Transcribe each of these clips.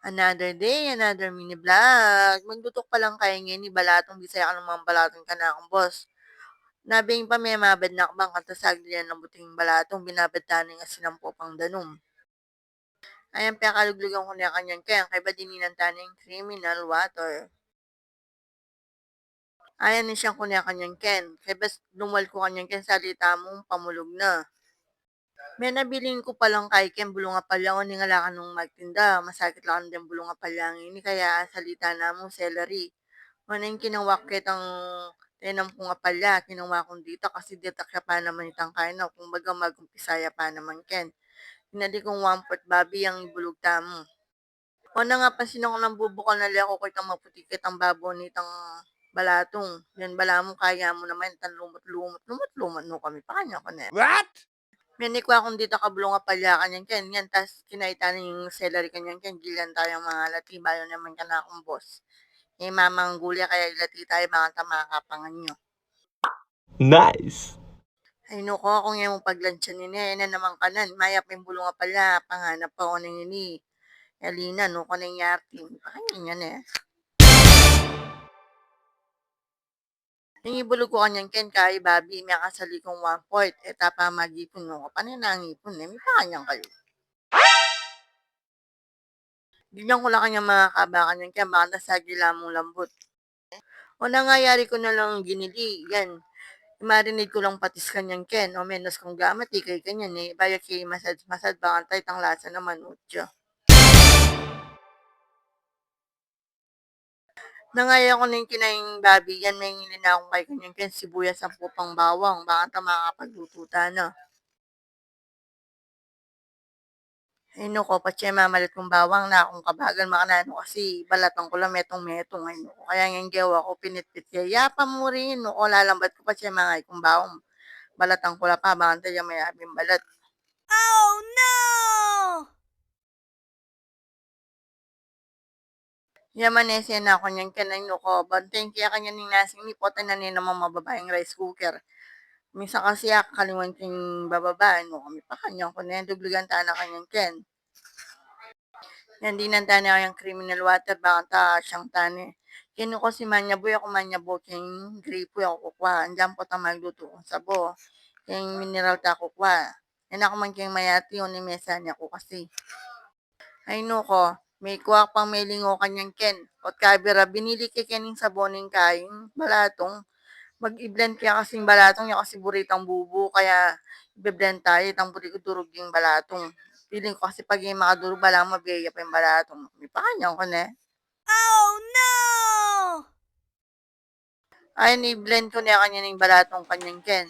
Another day, another mini vlog. Magtutok pa lang kaya ngayon ni balatong bisaya ka ng mga balatong ka na akong boss. Nabing pa may mabad na akbang katasag nila ng buting balatong binabad taning asinampo pang danom. Ayan pa kaluglugan ko niya kanyang kaya kay ba dininan taning criminal water. Ayan ni siyang kunya kanyang ken. Kay bas lumal ko kanyang ken salita mong pamulog na. May nabiling ko palang kay ken bulunga pala o ningala ka nung magtinda. Masakit lang din bulunga pala ini kaya salita na mong celery. Manang kinawak kitang tinam ko nga pala, kinawa kong dito kasi dito siya pa naman itang kain na kung baga magumpisaya pa naman ken. Hinali kong 1/4 babi ang ibulog tamo. O na nga pansin ako ng bubukal na liya ko kitang maputikit ang babo nitang balatong. Yan bala mo kaya mo naman tan lumot-lumot no kami pa kanya ko na. What? Minik ko akong dito kabulong nga pala kanyan ken. Yan tas kinaita yung celery kanyan ken. Gilan tayong mga lati bayo naman ka na akong boss. Eh mamang gulya kaya ilati tayo mga tamakapangan nyo. Nice. Ay nuko kung yung paglansyan ni na naman kanan. Maya pa yung bulong nga pala. Panganap pa ko nang ini. Alina no ko nang yarti. Pakinggan yan eh. Yung ibulog ko kanyang ken kay babi. May kasali kong 1/4. Etapa magipon no ko. Paano na ang ipon eh. May pakanyang kayo. Ganyan ko lang kanyang mga kabakan yan. Kaya baka tasagila mong lambot. O nangyayari ko na lang ginili. Yan. Marinate ko lang patis kanyang ken. O menos kung gamat, ikay kanyan eh. Bayak kay masad baka tayo tang lasa naman. Utya. Nangaya ko na yung kinaing babi. Yan may ngilin na akong kay kanyang ken. Sibuyas ang pupang bawang. Baka ta makakapaglututa na. Ay no ko, patsi mamalit kong bawang na akong kabagan makanano kasi balatan ko lang metong-metong ay no. Kaya ngayon gawa ko pinitpit kaya yapa mo rin no. O lalambat ko patsi mga kong bawang. Balatan ko lang pa, baka tayo may abing balat. Oh no! Yaman na ako niyan kanay no ko. Banteng kaya kanya ning nasing ni pote na ni naman mababaeng rice cooker. Minsan kasi kaliwan kong bababa, no, kami pa kanya ko na duglugan ta na kanyang ken. Yan din ang tani ako yung criminal water, baka ta siyang tani. Kino ko si Manyaboy, ako Manyaboy, king gripo ako kukwa. Andiyan po ta magluto kong sabo. King mineral ta kukwa. Yan ako man king mayati, yun ni mesa niya ko kasi. Ay no ko, may kuha pang may lingo kanyang ken. Ot kabira, binili kay kening saboning kain, balatong. Mag-i-blend kaya kasing balatong, yung kasi buritang bubo, kaya i-blend tayo, itang buri ko durog yung balatong. Feeling ko kasi pag yung makadurog ba lang, mabiyaya pa yung balatong. May pakanyang ko na. Oh no! Ayun, i-blend ko na kanya ng balatong kanyang ken.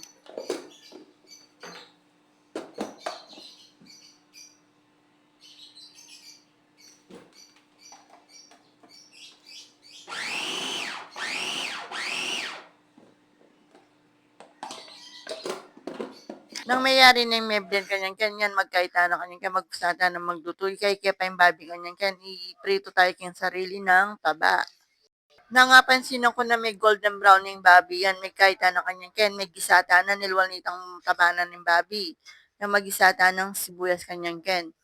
Nang mayari na yung may blend kanyang kanyan, magkaita na kanyang kaya magsata na maglutoy kay kaya pa yung babi kanyang kan, i-prito tayo kayong sarili ng taba. Nangapansin ko na may golden brown yung babi yan, may kaita na kanyang ken, may gisata na nilwal nitang tabanan ng babi, na magisata ng sibuyas kanyang ken.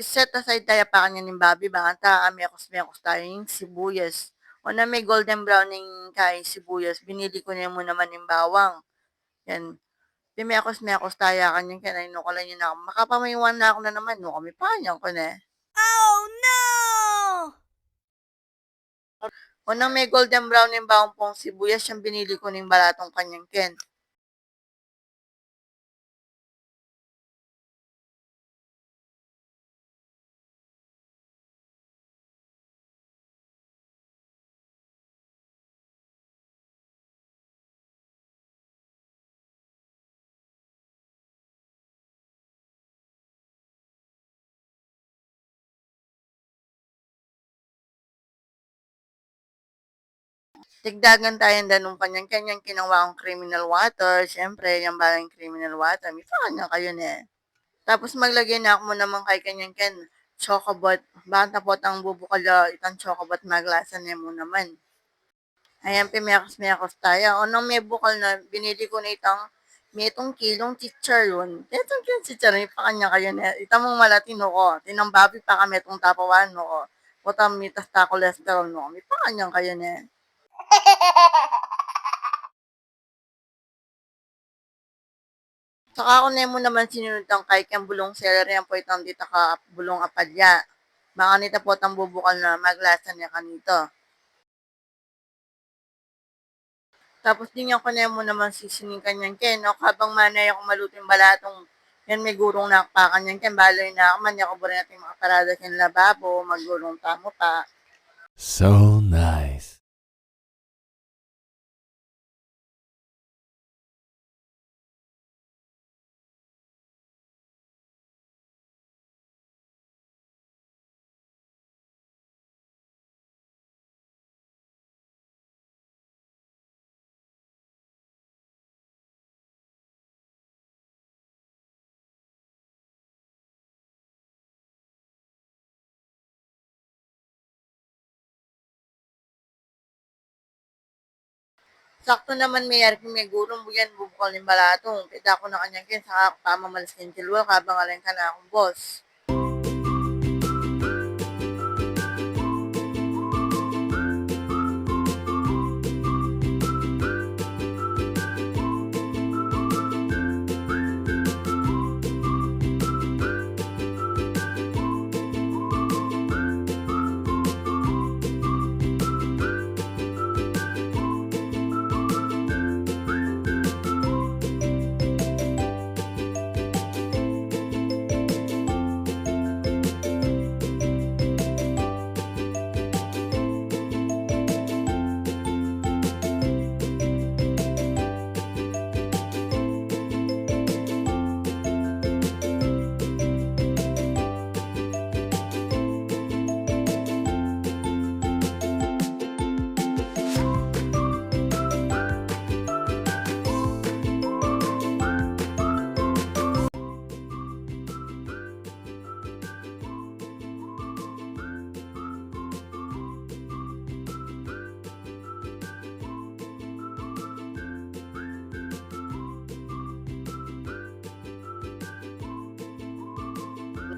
Set aside tayo pa kanya ng babi, baka ta, mekos tayo yung sibuyas. O na may golden brown yung kay sibuyas, binili ko niya mo naman yung bawang. Yan. Mekos tayo kanyang kanay no ko lang yun ako. Makapamaywan na ako na naman no kami pa kanyang ko na. Oh no! O nang may golden brown yung bawang pong sibuyas, siyang binili ko ng balatong kanyang ken. Tigdagan tayo danong kanyang kinawa kong criminal water. Siyempre, yung balang criminal water. May pa kanya kayo na eh. Tapos maglagay na ako mo naman kay kanyang ken. Chocobot. Baka tapot ang bubukala itang chocobot maglasan niya mo naman. Ayan, pimekos-mekos tayo. O nung may bukal na, binili ko na itong kilong chicharon. Itong kilong chicharon, ipakanya kayo na. Itang malatino ko. Tinambabi pa kami itong tapawan mo ko. Utang mitas ta cholesterol mo. Ipakanya kayo na. Saka ako na mo naman sinunod ang kay kang bulong celery ang po itang dita ka bulong apalya. Baka nita po tang bubukal na maglasa niya kanito. Tapos din ko na mo naman sisining kanyang ken, no? Habang manay ako maluto yung balatong yan may gurong nakpakan yan ken, balay na ako man, ako rin natin mga parada ken lababo, maggurong tamo pa. So nice. Sakto naman may gurong buyan bubukal yung balatong. Pita ko na kanyang ken, saka pamamalas ken tilwa, kabang alin ka na akong boss.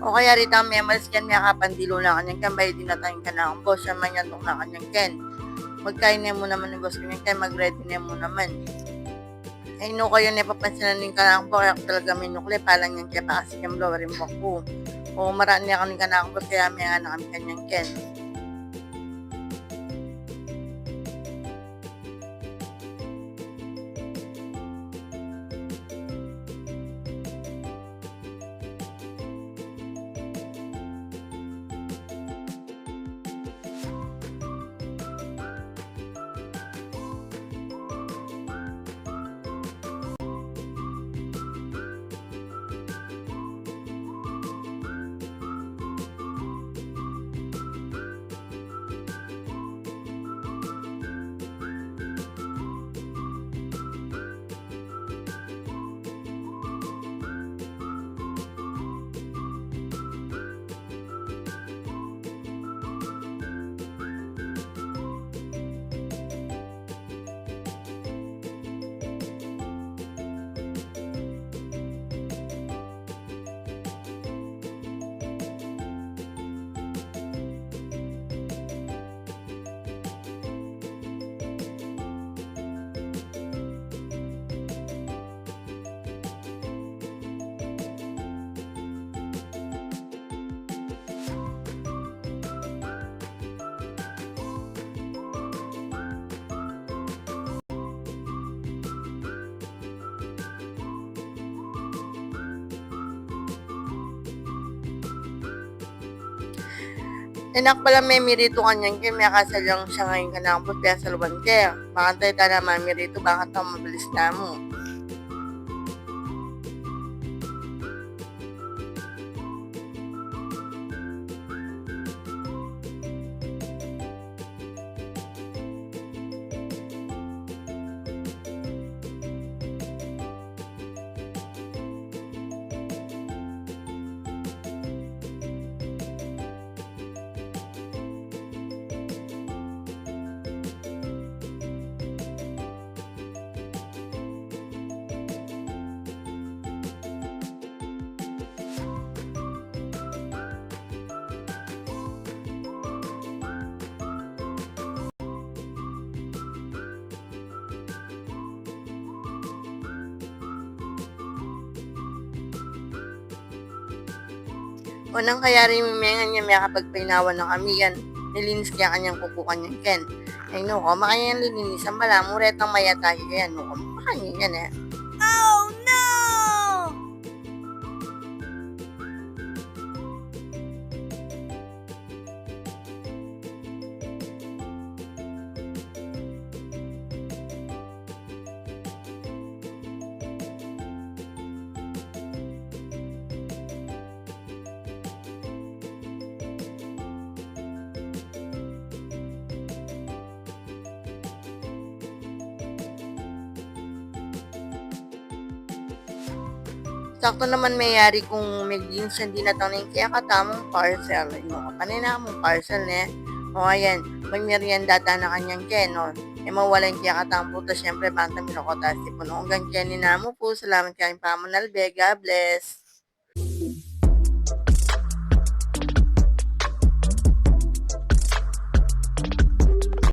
O kaya rito ang memories ken, may kapandilo na kanyang ken, bayo din natin ka na akong boss, yan man yan na kanyang ken. Magkain na mo naman ng boss kanyang ken, mag-ready na mo naman. Ay no kayo na papansinan din ka na akong boss, kaya talaga minukli, palang yan kaya pa kasi yung blower yung boss ko. O maraan niya kanyang ka na akong boss, kaya may nga na kami kanyang ken. Enak pala may mirito kanyang ken, may kasalyang siya ngayon ka na akong boss, kaya sa luban kaya. Makantay ta na mamirito, bakit ang mabilis na mo. Unang kaya rin may niya may kapagpainawa na kami yan. Nilinis kaya kanyang kuko kanyang ken. Ay no ko, makanyang lilinisan pala, muretang mayatay yan. No ko, makanyang yan eh. Oh no! Sakto naman mayari kung may ginsan din natang ning kaya katamong parcel. No, kanina mong parcel ne. O ayan, may merienda ta na kanyang ken, no. E mawalan kaya katang puto, syempre banta minokota si puno. Hanggang kaya ni namo po, salamat kayong pamanalbe, God bless.